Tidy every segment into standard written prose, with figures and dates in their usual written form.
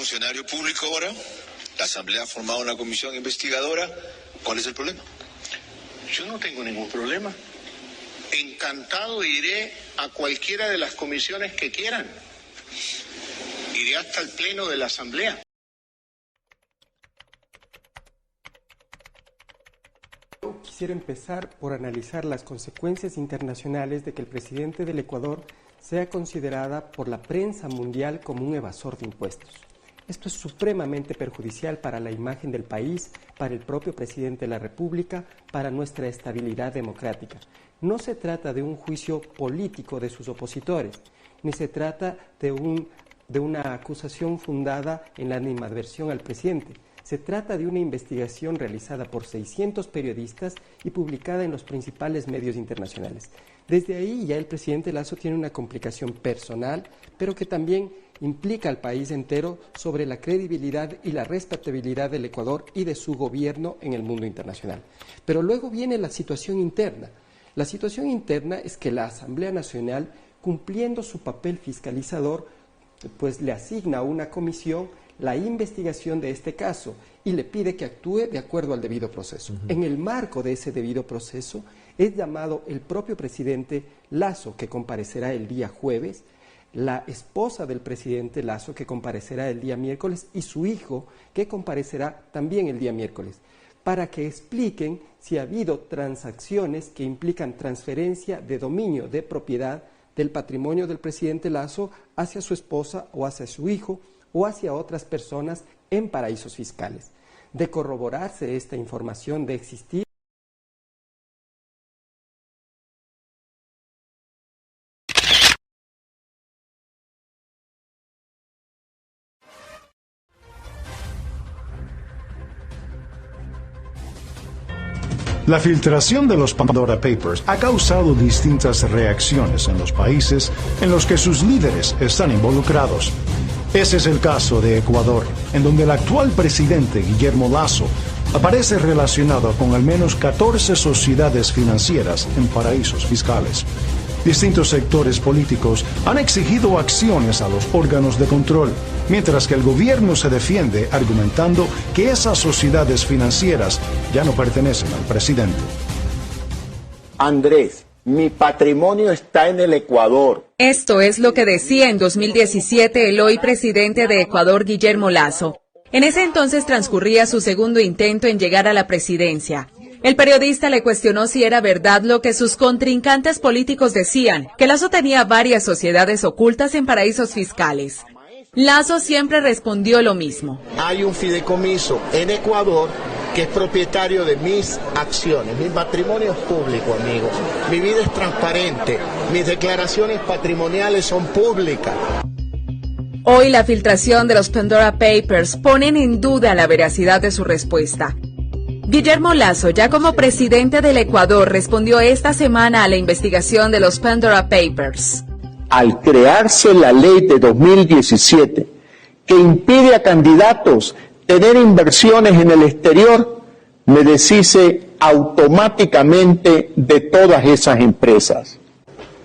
funcionario público ahora, la Asamblea ha formado una comisión investigadora. ¿Cuál es el problema? Yo no tengo ningún problema. Encantado iré a cualquiera de las comisiones que quieran. Iré hasta el pleno de la Asamblea. Quisiera empezar por analizar las consecuencias internacionales de que el presidente del Ecuador sea considerada por la prensa mundial como un evasor de impuestos. Esto es supremamente perjudicial para la imagen del país, para el propio presidente de la República, para nuestra estabilidad democrática. No se trata de un juicio político de sus opositores, ni se trata de una acusación fundada en la animadversión al presidente. Se trata de una investigación realizada por 600 periodistas y publicada en los principales medios internacionales. Desde ahí ya el presidente Lasso tiene una complicación personal, pero que también implica al país entero sobre la credibilidad y la respetabilidad del Ecuador y de su gobierno en el mundo internacional. Pero luego viene la situación interna. La situación interna es que la Asamblea Nacional, cumpliendo su papel fiscalizador, pues le asigna a una comisión la investigación de este caso y le pide que actúe de acuerdo al debido proceso. En el marco de ese debido proceso es llamado el propio presidente Lasso, que comparecerá el día jueves, la esposa del presidente Lasso, que comparecerá el día miércoles, y su hijo, que comparecerá también el día miércoles, para que expliquen si ha habido transacciones que implican transferencia de dominio de propiedad del patrimonio del presidente Lasso hacia su esposa o hacia su hijo o hacia otras personas en paraísos fiscales. De corroborarse esta información, de existir La filtración de los Pandora Papers ha causado distintas reacciones en los países en los que sus líderes están involucrados. Ese es el caso de Ecuador, en donde el actual presidente Guillermo Lasso aparece relacionado con al menos 14 sociedades financieras en paraísos fiscales. Distintos sectores políticos han exigido acciones a los órganos de control, mientras que el gobierno se defiende argumentando que esas sociedades financieras ya no pertenecen al presidente. Andrés, mi patrimonio está en el Ecuador. Esto es lo que decía en 2017 el hoy presidente de Ecuador, Guillermo Lasso. En ese entonces transcurría su segundo intento en llegar a la presidencia. El periodista le cuestionó si era verdad lo que sus contrincantes políticos decían, que Lasso tenía varias sociedades ocultas en paraísos fiscales. Lasso siempre respondió lo mismo. Hay un fideicomiso en Ecuador que es propietario de mis acciones. Mi patrimonio es público, amigo. Mi vida es transparente. Mis declaraciones patrimoniales son públicas. Hoy la filtración de los Pandora Papers ponen en duda la veracidad de su respuesta. Guillermo Lasso, ya como presidente del Ecuador, respondió esta semana a la investigación de los Pandora Papers. Al crearse la ley de 2017 que impide a candidatos tener inversiones en el exterior, me deshice automáticamente de todas esas empresas.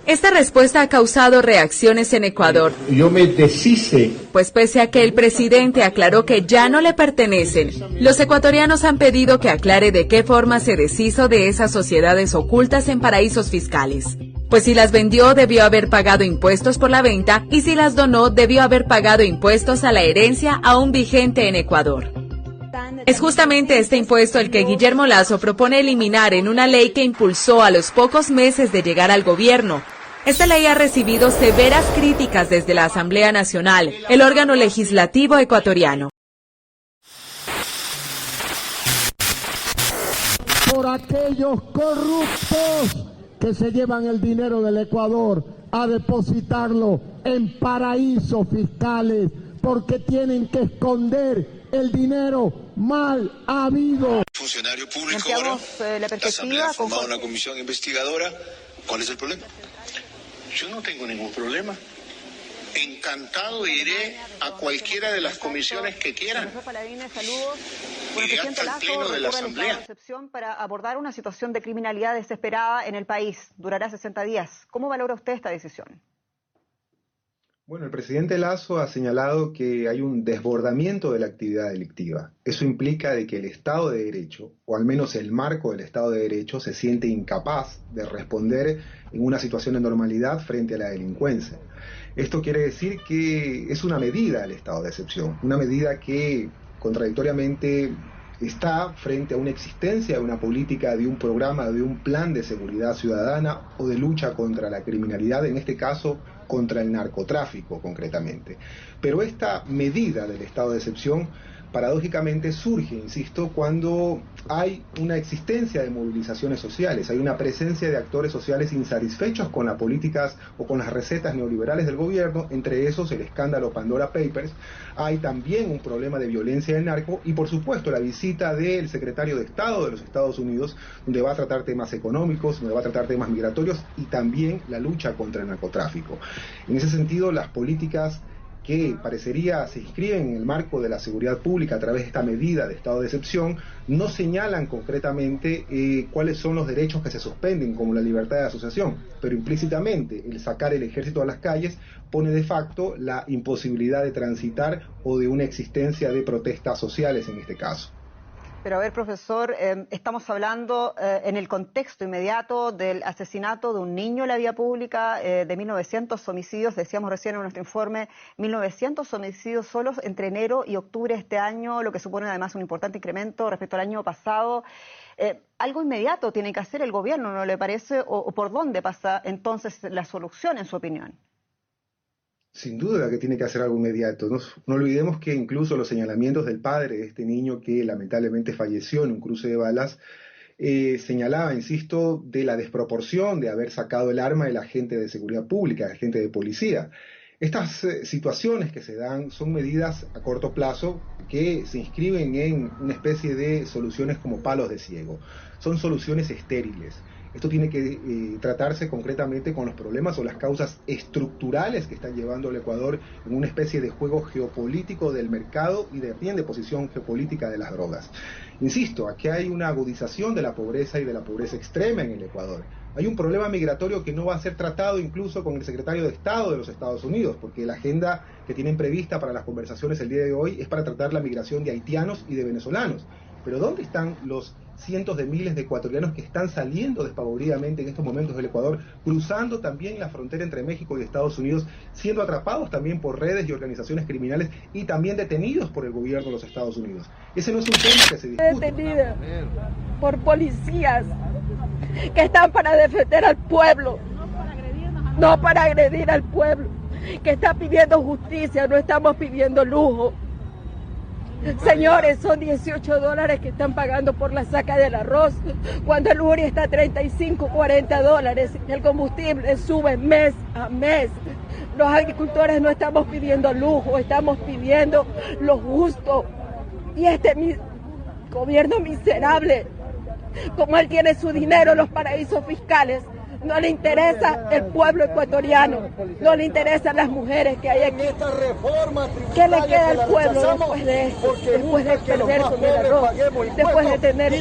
Esta respuesta ha causado reacciones en Ecuador. Yo me deshice. Pues pese a que el presidente aclaró que ya no le pertenecen, los ecuatorianos han pedido que aclare de qué forma se deshizo de esas sociedades ocultas en paraísos fiscales. Pues si las vendió, debió haber pagado impuestos por la venta, y si las donó, debió haber pagado impuestos a la herencia aún vigente en Ecuador. Es justamente este impuesto el que Guillermo Lasso propone eliminar en una ley que impulsó a los pocos meses de llegar al gobierno. Esta ley ha recibido severas críticas desde la Asamblea Nacional, el órgano legislativo ecuatoriano. Por aquellos corruptos que se llevan el dinero del Ecuador a depositarlo en paraísos fiscales, porque tienen que esconder el dinero mal habido. Funcionario público ahora, la Asamblea ha formado una comisión investigadora. ¿Cuál es el problema? Yo no tengo ningún problema. Encantado iré a cualquiera de las comisiones que quieran. Iré hasta el pleno de la Asamblea. Para abordar una situación de criminalidad desesperada en el país. Durará 60 días. ¿Cómo valora usted esta decisión? Bueno, el presidente Lasso ha señalado que hay un desbordamiento de la actividad delictiva. Eso implica de que el Estado de Derecho, o al menos el marco del Estado de Derecho, se siente incapaz de responder en una situación de normalidad frente a la delincuencia. Esto quiere decir que es una medida del estado de excepción, una medida que contradictoriamente está frente a una existencia de una política, de un programa, de un plan de seguridad ciudadana o de lucha contra la criminalidad, en este caso contra el narcotráfico concretamente. Pero esta medida del estado de excepción paradójicamente surge, insisto, cuando hay una existencia de movilizaciones sociales, hay una presencia de actores sociales insatisfechos con las políticas o con las recetas neoliberales del gobierno, entre esos el escándalo Pandora Papers. Hay también un problema de violencia del narco y por supuesto la visita del secretario de Estado de los Estados Unidos, donde va a tratar temas económicos, donde va a tratar temas migratorios y también la lucha contra el narcotráfico. En ese sentido, las políticas que parecería se inscriben en el marco de la seguridad pública a través de esta medida de estado de excepción, no señalan concretamente cuáles son los derechos que se suspenden, como la libertad de asociación, pero implícitamente el sacar el ejército a las calles pone de facto la imposibilidad de transitar o de una existencia de protestas sociales en este caso. Pero a ver, profesor, estamos hablando en el contexto inmediato del asesinato de un niño en la vía pública, de 1.900 homicidios, decíamos recién en nuestro informe, 1.900 homicidios solos entre enero y octubre de este año, lo que supone además un importante incremento respecto al año pasado. Algo inmediato tiene que hacer el gobierno, ¿no le parece? ¿O por dónde pasa entonces la solución, en su opinión? Sin duda que tiene que hacer algo inmediato. No olvidemos que incluso los señalamientos del padre de este niño que lamentablemente falleció en un cruce de balas señalaba, insisto, de la desproporción de haber sacado el arma del agente de seguridad pública, el agente de policía. Estas situaciones que se dan son medidas a corto plazo que se inscriben en una especie de soluciones como palos de ciego. Son soluciones estériles. Esto tiene que tratarse concretamente con los problemas o las causas estructurales que están llevando al Ecuador en una especie de juego geopolítico del mercado y de posición geopolítica de las drogas. Insisto, aquí hay una agudización de la pobreza y de la pobreza extrema en el Ecuador. Hay un problema migratorio que no va a ser tratado incluso con el secretario de Estado de los Estados Unidos, porque la agenda que tienen prevista para las conversaciones el día de hoy es para tratar la migración de haitianos y de venezolanos. Pero ¿dónde están los cientos de miles de ecuatorianos que están saliendo despavoridamente en estos momentos del Ecuador, cruzando también la frontera entre México y Estados Unidos, siendo atrapados también por redes y organizaciones criminales y también detenidos por el gobierno de los Estados Unidos? Ese no es un tema que se discute. Detenida por policías que están para defender al pueblo, no para agredir al pueblo, que está pidiendo justicia, no estamos pidiendo lujo. Señores, son $18 que están pagando por la saca del arroz, cuando el URI está a $35, $40. El combustible sube mes a mes. Los agricultores no estamos pidiendo lujo, estamos pidiendo lo justo. Y este gobierno miserable, como él tiene su dinero en los paraísos fiscales, no le interesa el pueblo ecuatoriano, no le interesan las mujeres que hay aquí. ¿Qué le queda al pueblo después de esto? Después de perder con el arroz, después de tener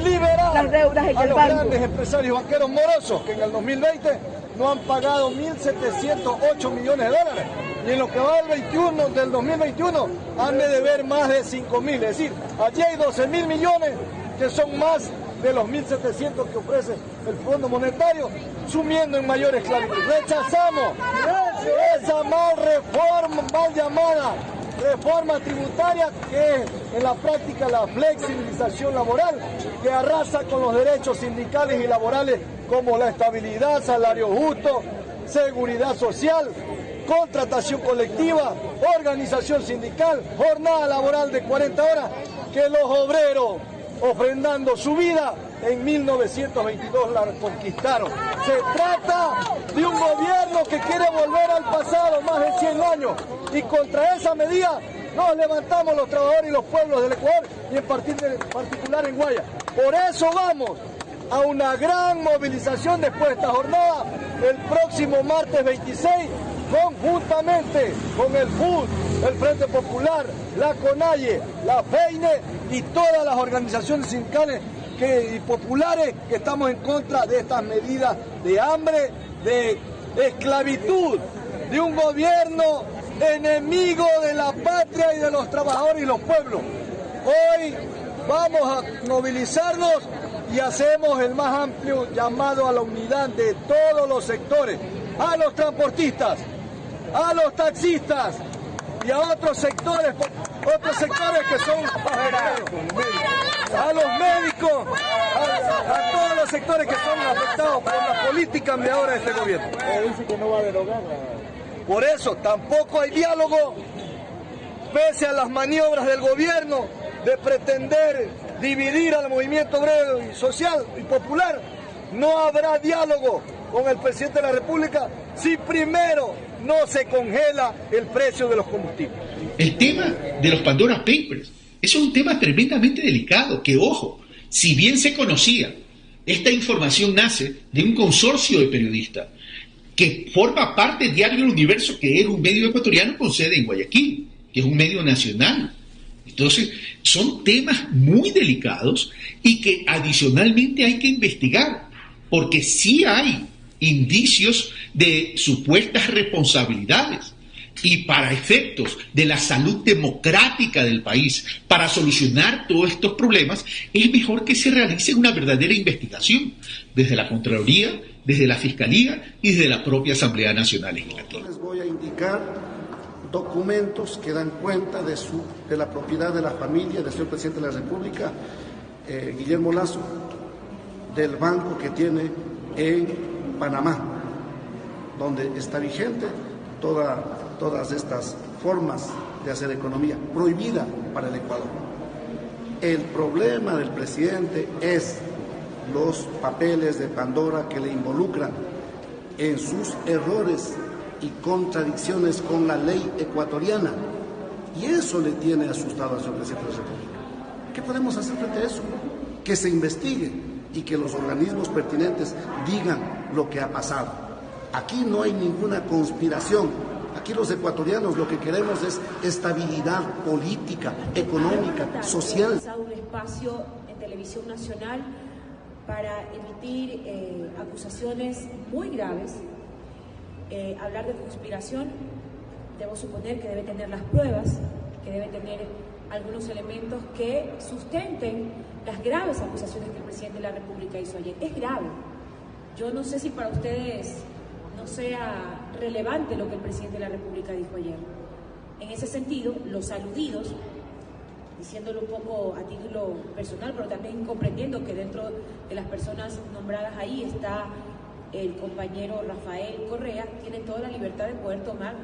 las deudas en el banco. A los grandes empresarios banqueros morosos que en el 2020 no han pagado $1.708 millones. Y en lo que va del 2021 han de deber más de 5.000. Es decir, allí hay 12.000 millones que son más de los 1.700 que ofrece el Fondo Monetario, sumiendo en mayor esclavitud. Rechazamos esa mal llamada reforma tributaria, que es en la práctica la flexibilización laboral, que arrasa con los derechos sindicales y laborales como la estabilidad, salario justo, seguridad social, contratación colectiva, organización sindical, jornada laboral de 40 horas, que los obreros, ofrendando su vida, en 1922 la conquistaron. Se trata de un gobierno que quiere volver al pasado, más de 100 años, y contra esa medida nos levantamos los trabajadores y los pueblos del Ecuador, y en particular en Guaya. Por eso vamos a una gran movilización después de esta jornada, el próximo martes 26, conjuntamente con el FUD, el Frente Popular, la CONAIE, la FEINE y todas las organizaciones sindicales y populares que estamos en contra de estas medidas de hambre, de esclavitud, de un gobierno enemigo de la patria y de los trabajadores y los pueblos. Hoy vamos a movilizarnos y hacemos el más amplio llamado a la unidad de todos los sectores, a los transportistas, a los taxistas y a otros sectores que son a los médicos, a todos los sectores que son afectados por la política enviadora de este gobierno. Dice que no va a derogar. Por eso tampoco hay diálogo, pese a las maniobras del gobierno de pretender dividir al movimiento obrero y social y popular. No habrá diálogo con el presidente de la República si primero no se congela el precio de los combustibles. El tema de los Pandora Papers, eso es un tema tremendamente delicado, que ojo, si bien se conocía, esta información nace de un consorcio de periodistas que forma parte del Diario El Universo, que es un medio ecuatoriano con sede en Guayaquil, que es un medio nacional. Entonces, son temas muy delicados y que adicionalmente hay que investigar, porque sí hay indicios de supuestas responsabilidades. Y para efectos de la salud democrática del país, para solucionar todos estos problemas, es mejor que se realice una verdadera investigación desde la Contraloría, desde la Fiscalía y desde la propia Asamblea Nacional Legislativa. Les voy a indicar documentos que dan cuenta de la propiedad de la familia del señor presidente de la República, Guillermo Lasso, del banco que tiene en Panamá, donde está vigente todas estas formas de hacer economía, prohibida para el Ecuador. El problema del presidente es los papeles de Pandora que le involucran en sus errores y contradicciones con la ley ecuatoriana. Y eso le tiene asustado al señor presidente de la República. ¿Qué podemos hacer frente a eso? Que se investigue y que los organismos pertinentes digan lo que ha pasado. Aquí no hay ninguna conspiración. Aquí los ecuatorianos lo que queremos es estabilidad política, económica, social. Un espacio en televisión nacional para emitir acusaciones muy graves. Hablar de conspiración, debo suponer que debe tener las pruebas, que debe tener algunos elementos que sustenten las graves acusaciones que el presidente de la República hizo ayer. Es grave. Yo no sé si para ustedes no sea relevante lo que el presidente de la República dijo ayer. En ese sentido, los aludidos, diciéndolo un poco a título personal, pero también comprendiendo que dentro de las personas nombradas ahí está el compañero Rafael Correa, tiene toda la libertad de poder tomar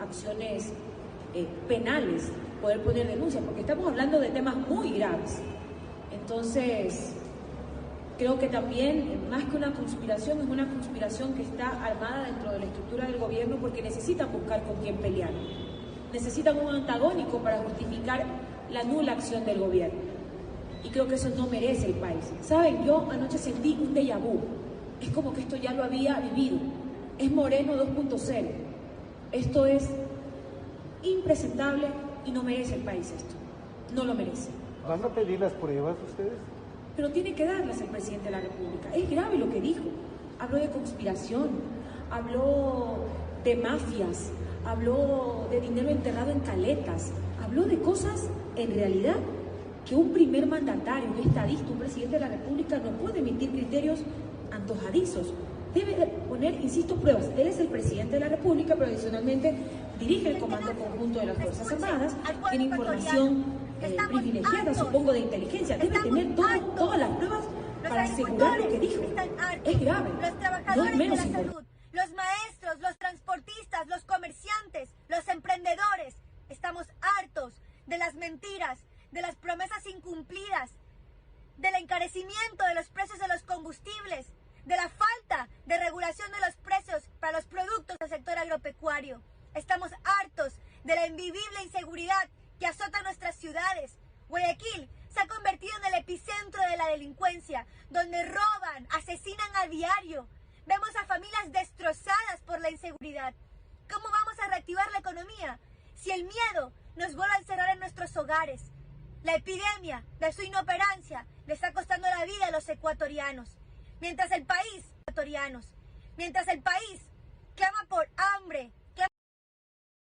acciones penales, poder poner denuncias, porque estamos hablando de temas muy graves. Entonces, creo que también, más que una conspiración, es una conspiración que está armada dentro de la estructura del gobierno porque necesitan buscar con quién pelear. Necesitan un antagónico para justificar la nula acción del gobierno. Y creo que eso no merece el país. ¿Saben? Yo anoche sentí un déjà vu. Es como que esto ya lo había vivido. Es Moreno 2.0. Esto es impresentable y no merece el país esto. No lo merece. ¿Van a pedir las pruebas ustedes? Pero tiene que darlas el presidente de la República. Es grave lo que dijo. Habló de conspiración, habló de mafias, habló de dinero enterrado en caletas, habló de cosas en realidad que un primer mandatario, un estadista, un presidente de la República no puede emitir criterios antojadizos. Debe de poner, insisto, pruebas. Él es el presidente de la República, pero adicionalmente dirige el Comando Conjunto de las Fuerzas Armadas, tiene información privilegiada, supongo, de inteligencia. Debe tener todas las pruebas para asegurar lo que dijo. Es grave. Los trabajadores de la salud, los maestros, los transportistas, los comerciantes, los emprendedores. Estamos hartos de las mentiras, de las promesas incumplidas, del encarecimiento de los precios de los combustibles, de la falta de regulación de los precios para los productos del sector agropecuario. Estamos hartos de la invivible inseguridad que azota nuestras ciudades. Guayaquil se ha convertido en el epicentro de la delincuencia, donde roban, asesinan a diario. Vemos a familias destrozadas por la inseguridad. ¿Cómo vamos a reactivar la economía si el miedo nos vuelve a encerrar en nuestros hogares? La epidemia de su inoperancia le está costando la vida a los ecuatorianos. Mientras el país clama por hambre,